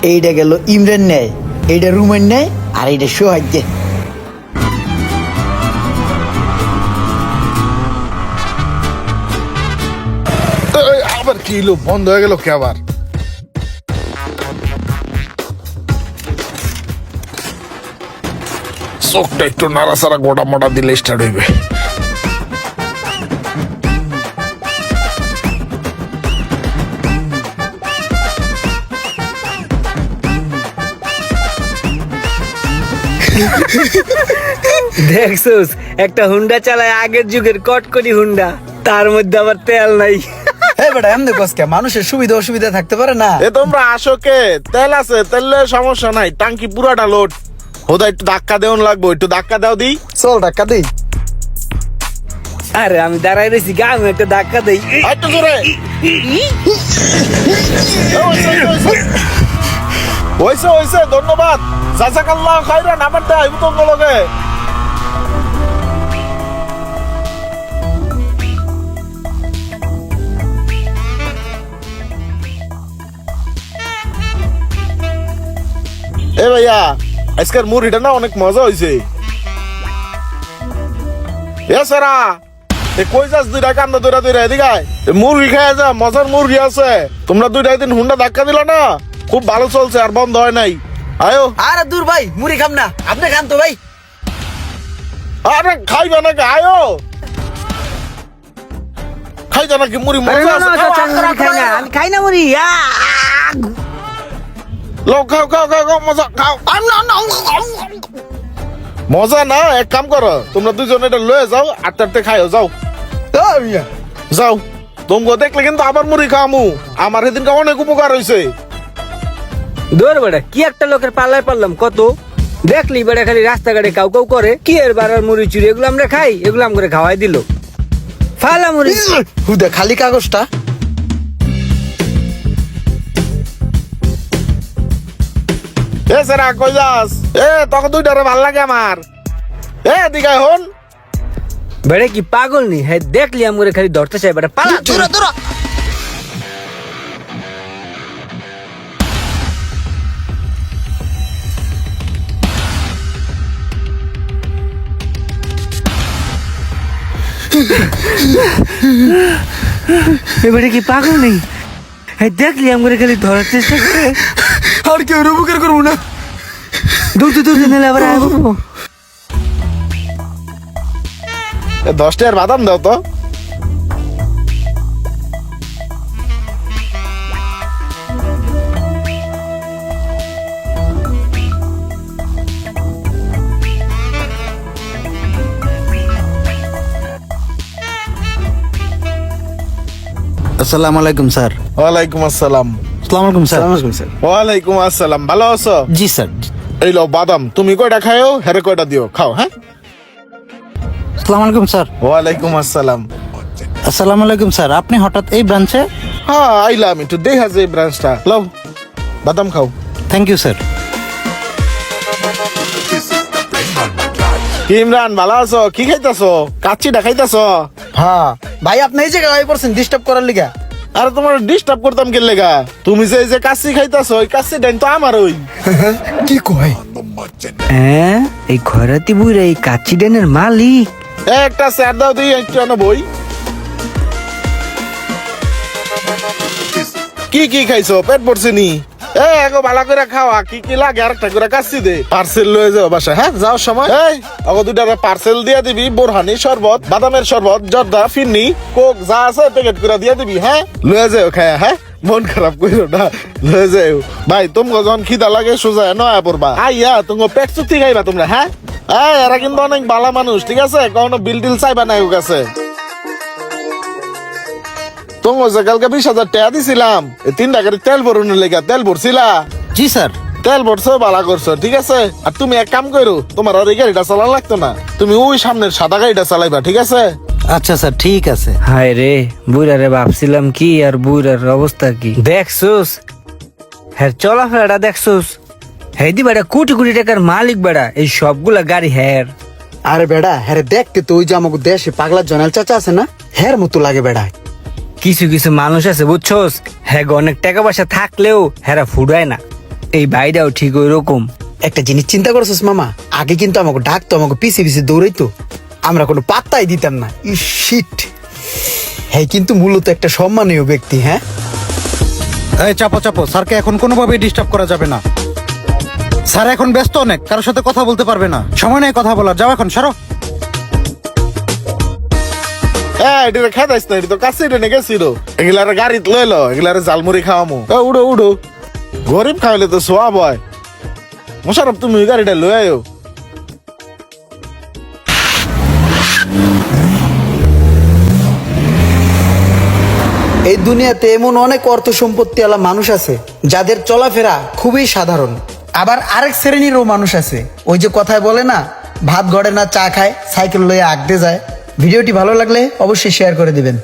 এইটা গেল ইমরান নেয়, এইটা রুমান নেয়, আর এইটা সোহাগ দে। আবার কি হলো, বন্ধ হয়ে গেল কে আবার? চোখটা একটু নাড়াচাড়া গোটা মোটা দিলে স্টার্ট হইবে। দেখছোস একটা হুন্ডা চালায়, আগের যুগের কটকটি হুন্ডা, তার মধ্যে আবার তেল নাই। হ্যাঁ বেটা, এমনি কসকে মানুষের সুবিধা অসুবিধা থাকতে পারে না। এ তোমরা আসো কে? তেল আছে, তেলের সমস্যা নাই, টাঙ্কি পুরাটা লোড। হোদা একটু ধাক্কা দেওয়ান লাগবো, একটু ধাক্কা দাও দি। চল টাকা দেই। আরে আমি দাঁড়াই রয়েছি, গা আমি একটা ধাক্কা দেই। একটু জোরে। হইছে হইছে, ধন্যবাদ। জাযাকাল্লাহ খাইরান, আমার দেয় উতঙ্গ লগে। এ ভাইয়া, আজকের মুড়িটা না অনেক মজা হয়েছে। এ সারা, এ কই যাস দুইটা কান্দা দৌড়া দৌড়া এদিকে মুরগি খায় যা, মজার মুরগি আছে। তোমরা দুইটা দিন হুন্ডা ধাক্কা দিল না, খুব ভালো চলছে, আর বন্ধ হয় নাই। আয়ো। আরে দূর ভাই, মুড়ি খাম না, আপনি খান তো ভাই। আরে খাইবা নাকি? আয়ো। খাইবা নাকি মুড়ি? মজা আছে, খাও, আমি খাই না, আমি খাই না মুড়ি। লও, খাও খাও খাও খাও, মজা খাও। মজা না, এক কাম করো, তোমরা দুজন এটা লয়ে যাও, আটটা আটটা খাইও, যাও যাও। তোমরা দেখলে কিন্তু আবার মুড়ি খামু, আমার সেদিনকে অনেক উপকার হয়েছে। দৌড় বেড়া, কি একটা লোকের পাল্লায় পারলাম কত। দেখলি বেড়া খালি রাস্তাঘাটে কাউ কাউ করে, কি এর বাড়ার মুড়ি চুরি, এগুলো আমরা খাই, এগুলো আম করে খাওয়াই দিল। ফালা মুড়ি হুদা খালি কাগজটা। এ সেরা কই যাস? এ তোকে দুইটারে ভাল লাগে আমার। এ দিঘায় হন। বেড়ে কি পাগল নি? হ্যাঁ দেখলি আম করে খালি ধরতে চাই, বেড়া পালা দূর দূর। এবারে কি পাগল নেই? হ্যাঁ দেখলি আম করে খালি ধরার চেষ্টা করে, আর কেউ উপকার করবো না। দূর দূর নিলে আবার আসবো। 10 টাকার বাদাম দাও তো। আসসালামু আলাইকুম স্যার। ওয়ালাইকুম আসসালাম। আসসালামু আলাইকুম স্যার। স্যার। ওয়ালাইকুম আসসালাম, ভালো আছো? জি স্যার। এই লো বাদাম, তুমি কয়টা খাও, হেরে কয়টা দিও, খাও। হ্যাঁ, আসসালামু আলাইকুম স্যার। ওয়ালাইকুম আসসালাম। আসসালামু আলাইকুম স্যার, আপনি হঠাৎ এই ব্রাঞ্চে? হ্যাঁ আইলাম, একটু দেখা যায় ব্রাঞ্চটা। লও বাদাম খাও। Thank you sir. কি ইমরান, ভালো আছো? কি খাইতাছো? কাচ্চিটা খাইতাছো? হ্যাঁ ভাই, আপনি এই জায়গায় পড়ছেন ডিস্টার্ব করার লিগা। আরে তোমার ডিস্টার্ব করতাম কে লেগা? তুমি যে এই যে কাচ্চি খাইতাছো, ওই কাচ্চি ডাইন তো আমার। ওই কি কয়? হ্যাঁ এই ঘরাতি বুড়া এই কাচ্চি ডেনের মালিক। একটা স্যার দাও দিই, একটু আনো বই। কি কি খাইছো? পেট ভরছে নি? এগো ভালো করে খাওয়া, কি কি লাগে আরেকটা করে কাচ্চি দে। পার্সেল লয়ে যাও বাসা। হ্যাঁ যাওয়ার সময় ওগো দুইটা পার্সেল দিয়ে দিবি। বোরহানি শরবত, বাদামের শরবত, জর্দা, ফিরনি, কোক যা আছে প্যাকেট করে দিয়ে দিবি। হ্যাঁ লয়ে যাও খায়া। হ্যাঁ মন খারাপ কইরো না, লয়ে যাও ভাই। তোমরা যখন খিদা লাগে সোজা নয়া পড়বা, আইয়া তোমরা পেট চুক্তি খাইবা তোমরা। হ্যাঁ এরা কিন্তু অনেক ভালো মানুষ, ঠিক আছে? কখনো বিল টিল চাইবা না ওর কাছে। তোমার যে কালকে 20,000 টাকা দিছিলাম, 3 টাকার তেল ভরুনের লেগা, তেল ভরছিলা? জি স্যার। তেল ভরছো, ভালো করছো, ঠিক আছে। আর তুমি এক কাম করো, তোমার আর এই গাড়িটা চালানো লাগতো না, তুমি ওই সামনের সাদা গাড়িটা চালাইবা, ঠিক আছে? আচ্ছা স্যার, ঠিক আছে। হায় রে বুড়ারে, ভাবছিলাম কি আর বুড়ার অবস্থা কি দেখছোস? হ্যাঁ চলাফেরাটা দেখছোস? হ্যাঁ দি বেটা কোটি কোটি টাকার মালিক বেটা, এই সবগুলা গাড়ি হ্যার। আরে বেড়া, হ্যাঁ দেখতে তো ওই যে আমাকে দেশে পাগলা জনাল চাচা আছে না, হ্যার মতো লাগে বেড়া। কিছু কিছু মানুষ আছে বুঝছোস, হ্যাঁ অনেক টাকা পয়সা থাকলেও হ্যাঁ ফুডায় না। এই ভাইটাও ঠিক ওই রকম। একটা জিনিস চিন্তা করছিস মামা, আগে কিন্তু আমাকে ডাকতো, আমাকে পিছে পিছে দৌড়াইতো, আমরা কোনো পাত্তাই দিতাম না। শিট, হ্যাঁ কিন্তু মূলত একটা সম্মানীয় ব্যক্তি। হ্যাঁ এই চাপো চাপো, স্যারকে এখন কোনোভাবেই ডিস্টার্ব করা যাবে না। স্যার এখন ব্যস্ত অনেক, কারোর সাথে কথা বলতে পারবে না, সময় নেই কথা বলার, যাও এখন সরো। এটা খেতাইস না, এটা তো কাছে টেনে গেছিল। এগুলার গাড়িত লইল, এগুলার জালমুড়ি খাওয়ামু। উড়ো উড়ো, গরিব খাওয়াইলে তো সোয়াব হয়। মোশারফ তুমি ওই গাড়িটা লই আয়ো। এই দুনিয়াতে এমন অনেক অর্থ সম্পত্তি আলা মানুষ আছে যাদের চলাফেরা খুবই সাধারণ, আবার আরেক শ্রেণীরও মানুষ আছে, ওই যে কথায় বলে না, ভাত গড়ে না চা খায়, সাইকেল লয়ে আগতে যায়। ভিডিওটি ভালো লাগলে অবশ্যই শেয়ার করে দিবেন।